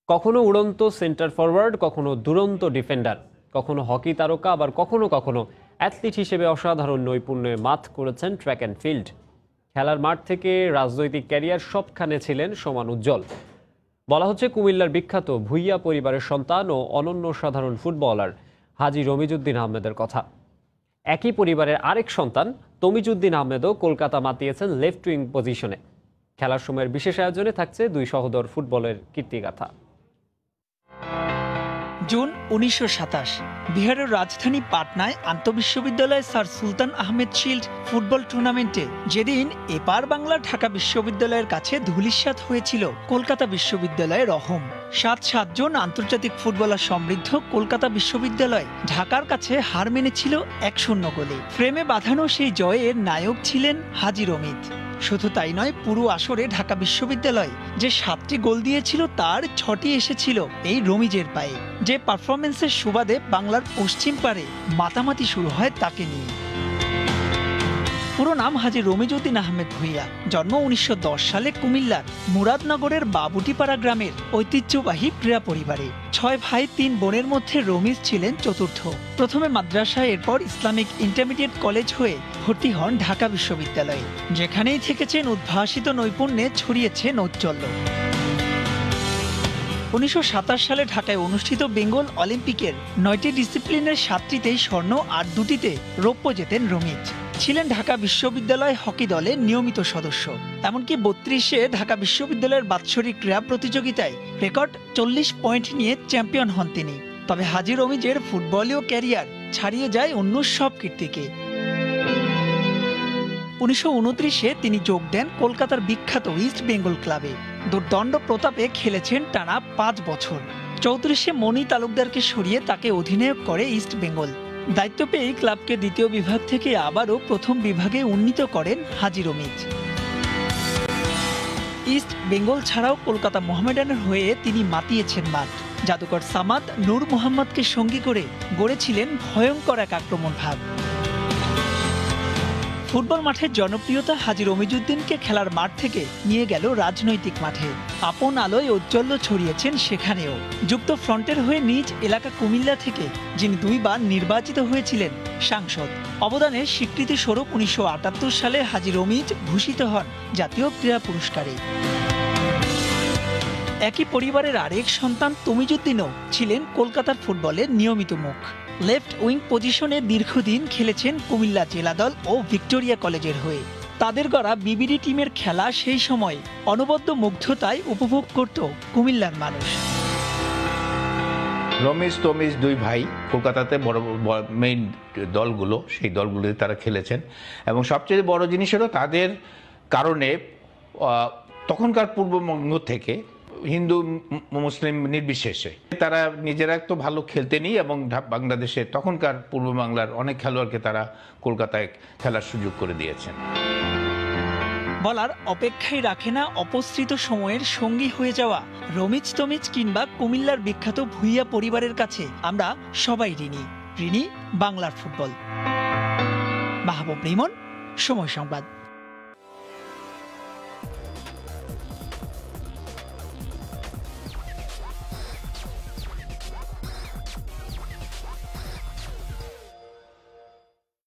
কখনো উড়ন্ত centre forward, কখনো দুরন্ত ডিফেন্ডার, কখনো হকি তারকা, আবার কখনো কখনো অ্যাথলিট হিসেবে অসাধারণ নৈপুণ্যে মাত করেছেন ট্র্যাক অ্যান্ড ফিল্ড। খেলার মাঠ থেকে রাজনৈতিক ক্যারিয়ার সবখানে ছিলেন সমান উজ্জ্বল। বলা হচ্ছে কুমিল্লার বিখ্যাত ভুইয়া পরিবারের সন্তান ও অনন্য সাধারণ ফুটবলার হাজী রমিজউদ্দিন আহমেদের কথা। একই পরিবারের আরেক সন্তান তমিজউদ্দিন আহমেদও কলকাতা মাতিয়েছেন লেফট উইং পজিশনে। খেলার সময়ের বিশেষ আয়োজনে থাকছে দুই সহোদর ফুটবলের কীর্তিগাথা। জুন 1927 বিহারের রাজধানী পাটনায় আন্তঃবিশ্ববিদ্যালয় স্যার সুলতান আহমেদ শিল্ড ফুটবল টুর্নামেন্টে যেদিন এপার বাংলা ঢাকা বিশ্ববিদ্যালয়ের কাছে ধূলিসাৎ হয়েছিল কলকাতা বিশ্ববিদ্যালয়ের রহম। 7 জন আন্তর্জাতিক ফুটবলার সমৃদ্ধ কলকাতা বিশ্ববিদ্যালয় ঢাকার কাছে হার মেনেছিল 1-0 গোলে। ফ্রেমে বাঁধানো সেই জয়ের নায়ক ছিলেন হাজী রমিজ। শুধু তাই নয়, পুরো আসরে ঢাকা বিশ্ববিদ্যালয় যে 7টি গোল দিয়েছিল তার 6টি এসেছিল এই রমিজের পায়ে। যে পারফরমেন্সের সুবাদে বাংলার পশ্চিম পারে মাতামাতি শুরু হয় তাকে নিয়ে। পুরো নাম হাজী রমিজউদ্দিন আহমেদ ভুইয়া। জন্ম 1910 সালে কুমিল্লার মুরাদনগরের বাবুটিপাড়া গ্রামের ঐতিহ্যবাহী ক্রীড়া পরিবারে। 6 ভাই 3 বোনের মধ্যে রমিজ ছিলেন চতুর্থ। প্রথমে মাদ্রাসায়, এরপর ইসলামিক ইন্টারমিডিয়েট কলেজ হয়ে ভর্তি হন ঢাকা বিশ্ববিদ্যালয়ে, যেখানেই থেকেছেন উদ্ভাসিত নৈপুণ্যে ছড়িয়েছেন ঔজ্জ্বল্য। 1927 সালে ঢাকায় অনুষ্ঠিত বেঙ্গল অলিম্পিকের 9টি ডিসিপ্লিনের 7টিতেই স্বর্ণ আর 2টিতে রৌপ্য জেতেন রমিজ। ছিলেন ঢাকা বিশ্ববিদ্যালয় হকি দলের নিয়মিত সদস্য। এমনকি 32-এ ঢাকা বিশ্ববিদ্যালয়ের বাৎসরিক ক্রীড়া প্রতিযোগিতায় রেকর্ড 40 পয়েন্ট নিয়ে চ্যাম্পিয়ন হন তিনি। তবে হাজী রমিজের ফুটবলীয় ক্যারিয়ার ছাড়িয়ে যায় অন্য সব কীর্তিকে। 1929-এ তিনি যোগ দেন কলকাতার বিখ্যাত ইস্ট বেঙ্গল ক্লাবে। দুর্দণ্ড প্রতাপে খেলেছেন টানা 5 বছর। 34-এ মনি তালুকদারকে সরিয়ে তাকে অধিনায়ক করে ইস্ট বেঙ্গল। দায়িত্ব পেয়ে ক্লাবকে দ্বিতীয় বিভাগ থেকে আবারও প্রথম বিভাগে উন্নীত করেন হাজী রমিজ। ইস্ট বেঙ্গল ছাড়াও কলকাতা মোহামেডানের হয়ে তিনি মাতিয়েছেন মাঠ। জাদুকর সামাদ নূর মোহাম্মদকে সঙ্গী করে গড়েছিলেন ভয়ঙ্কর এক আক্রমণ ভাগ। ফুটবল মাঠের জনপ্রিয়তা হাজী রমিজউদ্দিনকে খেলার মাঠ থেকে নিয়ে গেল রাজনৈতিক মাঠে। আপন আলোয় ঔজ্জ্বল্য ছড়িয়েছেন সেখানেও। যুক্ত ফ্রন্টের হয়ে নিজ এলাকা কুমিল্লা থেকে যিনি 2 বার নির্বাচিত হয়েছিলেন সাংসদ। অবদানের স্বীকৃতি স্বরূপ 1978 সালে হাজী রমিজ ভূষিত হন জাতীয় ক্রীড়া পুরস্কারে। একই পরিবারের আরেক সন্তান তমিজউদ্দিনও ছিলেন কলকাতার ফুটবলের নিয়মিত মুখ। লেফট উইং পজিশনে দীর্ঘদিন খেলেছেন কুমিল্লা জেলা দল ও ভিক্টোরিয়া কলেজের হয়ে। তাদের গড়া বিবিডি টিমের খেলা সেই সময় অনবদ্য মুগ্ধতায় উপভোগ করত কুমিল্লার মানুষ। রমিজ তমিজ 2 ভাই কলকাতাতে বড় মেইন দলগুলো, সেই দলগুলোতে তারা খেলেছেন। এবং সবচেয়ে বড় জিনিস হলো তাদের কারণে তখনকার পূর্ববঙ্গ থেকে হিন্দু মুসলিম নির্বিশেষে তারা নিজেরা তো ভালো খেলতেনি, এবং বাংলাদেশে তখনকার পূর্ব বাংলার অনেক খেলোয়াড়কে তারা কলকাতায় খেলার সুযোগ করে দিয়েছেন। বলার অপেক্ষাই রাখে না অপসৃত সময়ের সঙ্গী হয়ে যাওয়া রমিজ তমিজ কিংবা কুমিল্লার বিখ্যাত ভুইয়া পরিবারের কাছে আমরা সবাই ঋণী বাংলার ফুটবল। মাহবুব রিমন, সময় সংবাদ।